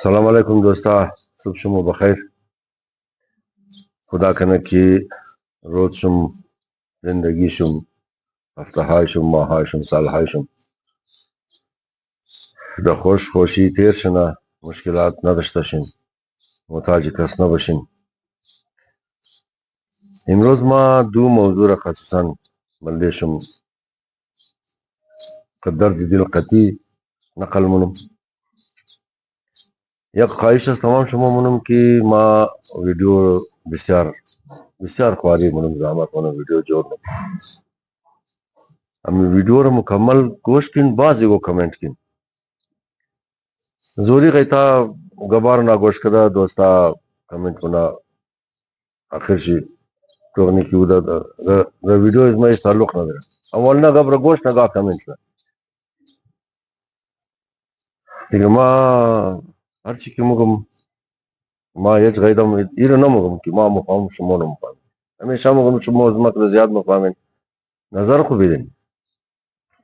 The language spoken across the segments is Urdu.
السلام علیکم دوستا، صبح شما بخیر. خدا کنه که روز شم، زندگی شم، هفته های شم، ماه های شم، سال های شم در خوش خوشی تیر شنه، مشکلات نداشته شین، محتاج کس نباشین. امروز ما دو موضوع را خصوصا بنده شم که درد دل قطعی نقل منم. یک خواهش است تمام شما منم که ما ویدیو بسیار خواری منم زحمت منم ویدیو جوړ امی ویدیو را مکمل گوش کن، بعضی کو کمنٹ کن زوری غیتا گبار نا گوش کدا دوستا کمنٹ کنا آخر شی توغنی کی ودا دا ویدیو از ما تعلق نہ دے اولنا گبر گوش نہ گا کمنٹ نہ دیگه ما هرچی که مگم ما هیچ غیدم ایره نمگم که ما مفهم شما نمفهم همیشه مگم شما از ما که زیاد مفهمین نظر خو بیدین.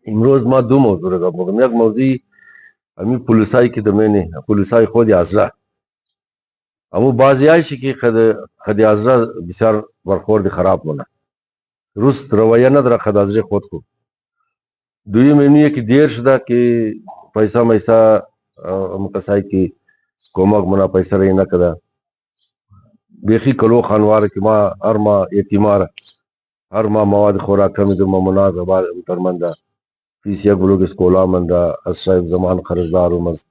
امروز ما دو موضوع را گپ مگم. یک موضوع امی پولیسای که دمینه پولیسای خود ازرا امو بعضی هایشی که خد ازرا بسیار برخورد خراب مونه رست رویه نداره خد ازرا خود کو دوی منیه که دیر شده که پیسا میسا مکسای که کومک منا پیسا رہی نہ کدا بیخی کلو خانوار که ما هر ما یتیمار هر ما مواد خوراک کمی دو ممنا زبار ترمنده فیس یک بلوگ اسکولا منده از صاحب زمان قرضدار مز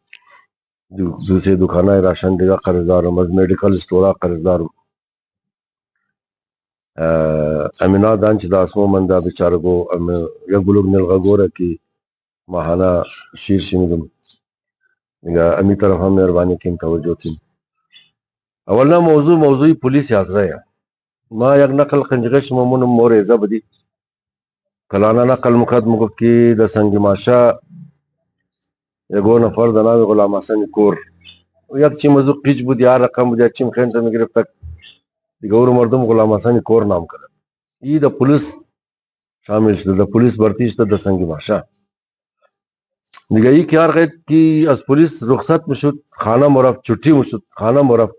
دوسرے دکانہ راشن دیگا قرضدار مز میڈیکل اسٹورا قرضدار امینا دانچ داسمو منده بیچاره گو یک بلوگ نلغا گوره که ماهانا شیر شمیدم دیگا امی طرف هم مهربانی کن توجه کن. اولنا موضوعی پولیس حاضره ہے. ما یک نقل قنجغش ممونم مور ایزا بدی کلانا نقل مقدم کو کی د سنگ ماشا یگو نفر د نام غلام حسن کور یک چی مزو قیچ بود یا رقم بود یا چیم خینتا می گرفت تک دیگه اور مردم غلام حسن کور نام کرد. ای د پولیس شامل شده، د پولیس برتی شده د سنگ ماشا دیگه ای کیار غید کی از پولیس رخصت مشد خانه مرف چھٹی مشد خانه مرف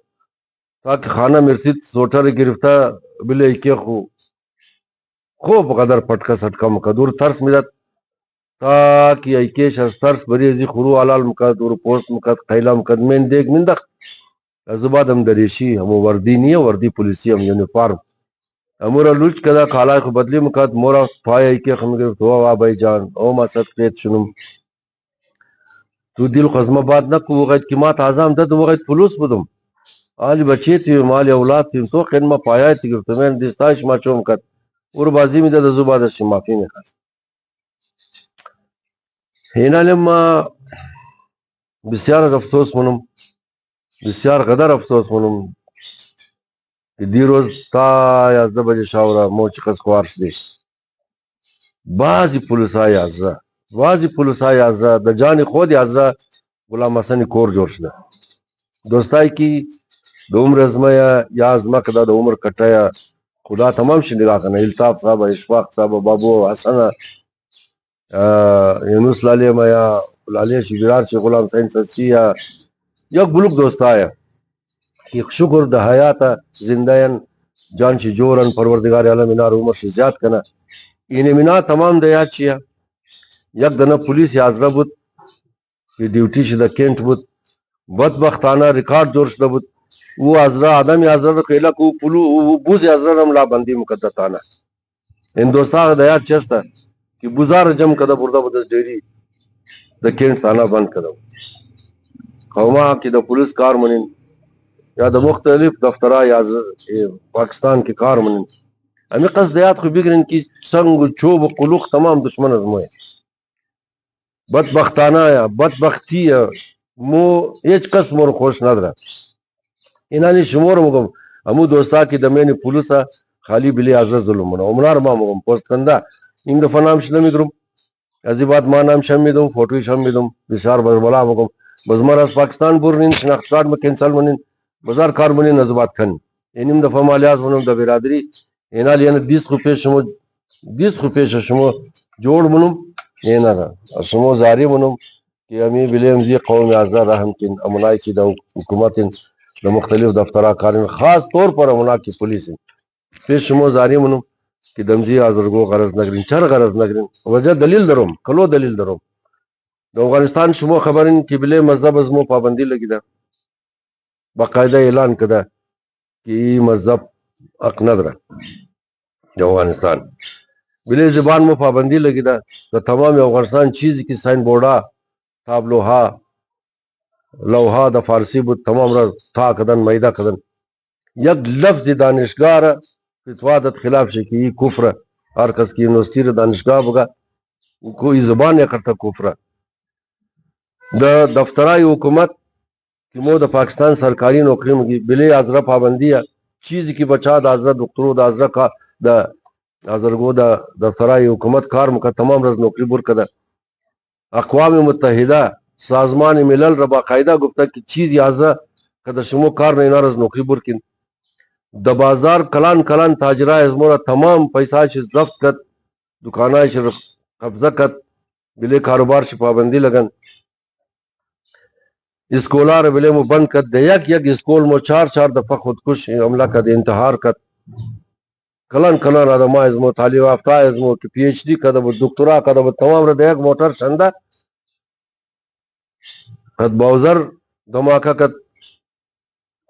تاکہ خانه مرسید سوٹر گرفتا بله ایکی خوب قدر پٹکا سٹکا مکدور ترس میداد تاکہ ایکیش از ترس بریزی خورو علال مکد اور پوست مکد قیلا مکد من دیگ من دخ از بعد هم دریشی همو وردی نیه وردی پولیسی هم یونیفارم امورا لوچ کدا کالای خو بدلی مکد مورا پای ایکی خم گرفت او آبای جان او ما صدقیت شنم تو دل خزمه بات نکو وغید که ما تازام داد وغید پولوس بودم آلی بچه تیم آلی اولاد تیم تو خدمه پایای تی گرفت من دستایش ما چوم کد اور بازی می داد ازو بعد اشی معافی میخواست. اینالی ما بسیار افسوس منم بسیار قدر افسوس منم که دیروز تا 11 بجه شاورا موچی قص خوارش دی بعضی پولیسای ازرا د جان خود ازرا غلام حسن کور جوړ شده دوستای کی د عمر ازمایا یا ازما کدا د عمر کټایا خدا تمام شي نگاه کنه الطاف صاحب اشفاق صاحب بابو حسن یونس لالی مایا لالی شبیرار شیخ غلام حسین سسیا یک بلوک دوستایا کہ شکر د حیات زندین جان شي جورن پروردگار عالم انار عمر شي زیاد کنه این منا تمام د یاد چیا یک دنه پولیس یازره بود که ډیوټي شي د کینټ بود بدبختانه ریکارډ جوړ شده بود او ازرا آدم یازره قیلا کو پلو بوز یازره رم لا بندی مقدتانه این دوستا د یاد چسته کہ بزار جم کده برده بدس ډیری د کینټ تانه بند کده قوما کی د پولیس کار منین یا د مختلف دفترا یا پاکستان کی کار منین امی قصد یاد خو بگرین کی سنگ چوب قلوق تمام دشمن از موی بدبختانه یا بدبختی مو هیچ کس مور خوش نداره. اینانی شمور مگم امو دوستا کی دمین پولیسا خالی بلی ازر ظلم منه امنار ما مگم پوست کنده این دفعه نامش نمیدرم ازی بعد ما نامش هم میدم فوتویش هم میدم بسیار بربلا مگم بزمار از پاکستان برنین شناخت کارد ما کنسل منین بازار کار منین از بعد کنین اینیم دفعه مالیاز منم د برادری اینالی یعنی 20 خو پیش شما جوړ منم اینا شما زاری منم کہ امی بلیم زی قوم ازدہ رحم کن امنائی کی دا حکومت دا مختلف دفترہ کارن خاص طور پر امنا کی پولیس پیش شمو زاری منم کہ دمزی آزرگو غرض نگرین چر غرض نگرین وجہ دلیل دروم کلو دلیل دروم دا افغانستان شمو خبرین کہ بلے مذہب ازمو پابندی لگی دا باقاعدہ اعلان کدا کہ ای مذہب حق ندرہ دا افغانستان بلے زبان میں پابندی لگی دا تمام افغانستان چیز کی سائن بورڈا تابلوہا لوہا دا فارسی بود تمام را تھا کدن میدہ کدن یک لفظ دانشگاہ فتوادت خلاف شکی کفر ہر کس کی یونیورسٹی دانشگاہ بگا کوئی زبان یا کرتا کفر دا دفترائی حکومت کہ مو دا پاکستان سرکاری نوکری مگی بلے آزرہ پابندی ہے چیز کی بچا دا آزرہ دکترو دا آزرہ کا دا آزرگو دا دفترائی حکومت کار مکا تمام رز نوکری بر کدا اقوام متحدہ سازمان ملل ربا قاعدہ گفتا کہ چیز آزرہ کدا شمو کار نینا رز نوکری بر کن دا بازار کلان کلان تاجرہ ازمورا تمام پیسہ چھ ضبط کت دکانہ چھ قبضہ کت بلے کاروبار چھ پابندی لگن اسکولار بلے مو بند کت دے یک اسکول مو چار دفعہ خودکش عملہ کت انتحار کت کلان کلان آدمہ ازمو تعلیم یافتہ ازمو کہ پی ایچ ڈی کت دکتورا کت تمام را دیکھ موٹر شندہ کت باوزر دھماکہ کت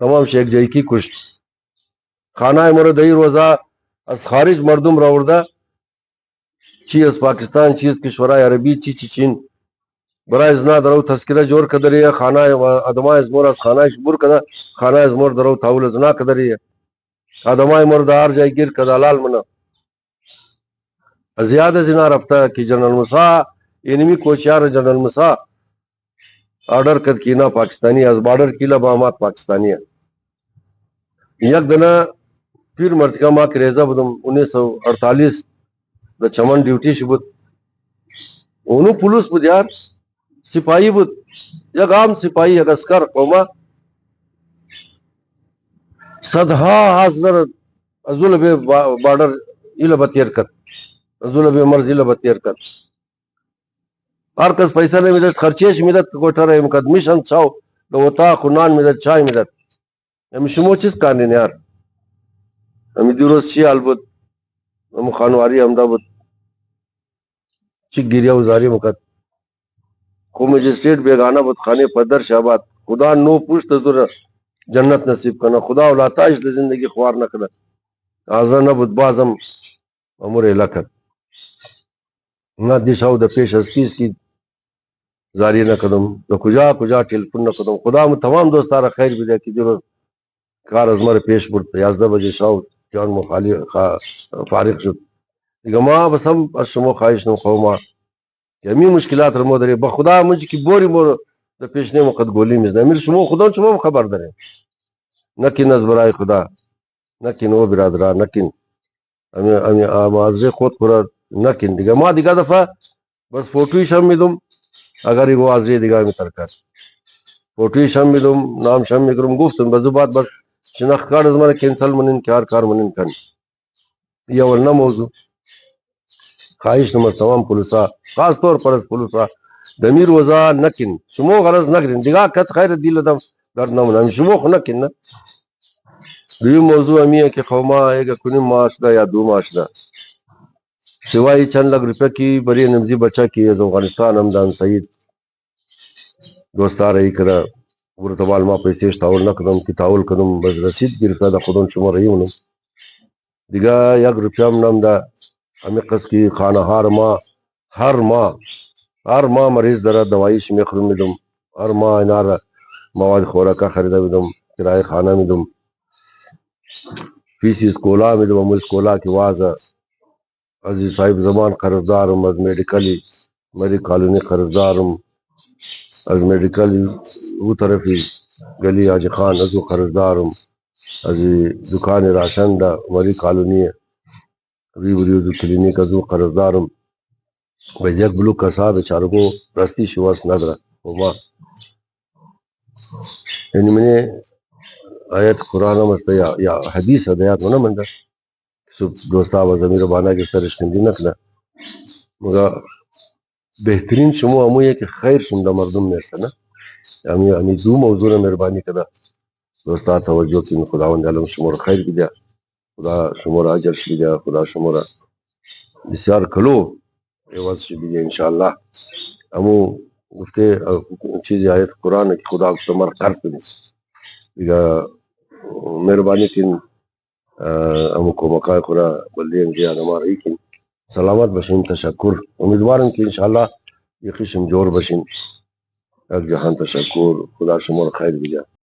تمام شیخ جائی کی کشت خانہ مردئی روزہ از خارج مردم راوردہ چی از پاکستان چی از کشورہ عربی چی چین برای ازنا درو تذکرہ جور کدری ہے خانہ ادماء ازمور از خانہ شبور کدا خانہ ازمور درو تاول ازنا کدری ہے ادماء مردار جائی گیر کدالال منا زیادہ زنا رفتہ کہ جنرل مسا انمی کوچیار جنرل مسا آرڈر کد کینا پاکستانی از بارڈر کیلا بامات پاکستانی ہے یک دنہ پھر مرتکہ ماں کی ریزہ بدم 1948 دا چمن ڈیوٹی شبت انہوں پولیس بود یار سپاہی بود یک عام سپاہی یک اسکر قوما صدہا حاضر ازول بے بارڈر ایلہ بطیر کت ازول بے مرز ایلہ بطیر کت ہر کس پیسہ نہیں میدت خرچیش میدت کوٹھا رہے مقدمیش ہم چاو دو وطا خنان میدت چای میدت ہم شمو چیز کارنین یار ہمیں دیروز چی حال بود ہم خانواری حمدہ بود چک گیریا وزاری مکت کو مجسٹریٹ بیگانہ بود خانے پدر شہباد خدا نو پوشت در جنت نصیب کرنا خدا اولاتا اس زندگی خوار نہ کنا آزا نہ بود بازم امور علاقت نہ دشاو دا پیش از کیس کی زاری نہ قدم دا کجا ٹیلفون نہ قدم خدا میں تمام دوستارہ خیر بھی دے کی دیروز کار از مر پیش برد 11 بجے شاو جان مخالی فارغ شد دیگه ما بس هم از شما خواهش نم خواه که همین مشکلات رو ما داریم با خدا منچ که بوری ما در پیشنه ما قد گولی میزنه امیر شما خدا شما خبر داریم نکین از برای خدا نکین او برادران نکین امی آمازه خود خورد نکین دیگه ما دیگه دفعه بس فوٹویش هم میدم اگر این واضح دیگه می ترکر فوٹویش هم میدم نامش هم میگرم گفتم بزو بات بس شناخت کارد از من کنسل منین کار منین کن یہ ولنا موضوع خواهش نماز تمام پولیسا خاص طور پر از پولیسا دمیر وزا نکن شمو غرض نگرین دیگه کت خیر دیل دم در نمونه شمو خو نکن نه دوی موضوع امیه که خوما ایگا کنیم معاش دا یا 2 معاش دا سوائی چند لگ روپے کی بری نمزی بچہ کی از افغانستان امدان سعید دوستا رہی کرا ورتبال ما پیسیش تاول نکدم کی تاول کدم بس رسید گرفتا دا خودون شما رہی منم دیگه 1 روپے هم نم دا ہمیں قص کی خانہ ہر ماہ مریض درہ دوائیش میخرم میدم ہر ماہ انار مواد خوراکہ خریدہ میدم کرائے خانہ میدم فیس اسکولا میدم امو اسکولا کی وازہ عزیز صاحب زمان قرضدارم از میڈیکلی مری کالونی قرضدارم از میڈیکلی او طرفی گلی آج خان ازو قرضدارم از دکان راشن دا مری کالونی ریوریو کلینیک ازو قرضدارم و یک بلوک کسا بیچارگو رستی شواس ندرہ وما یعنی میں نے آیت قرآن مستہ یا حدیث ادیات ہونا مندر سب دوستا و ضمیر بانا کی سرش کندی نکلا مگا بهترین شما همویه که خیر شم در مردم میرسنه. یعنی دو موضوع مهربانی کده دوستا توجه کنین. خداوند عالم شما رو خیر بده، خدا شما رو اجرش بده، خدا شما رو بسیار کلو عوضش بده انشاءالله. همو گفته چیزی آیت قرآن ہے کہ خدا گفته مر قرض بدین دیگه مهربانی کن همو کمکای خورا بلدین که آدم رایی کن. سلامت باشین. تشکر. امیدوارم که انشاءالله یه قسم جور باشین. یک جهان تشکر. خدا شما رو خیر بده.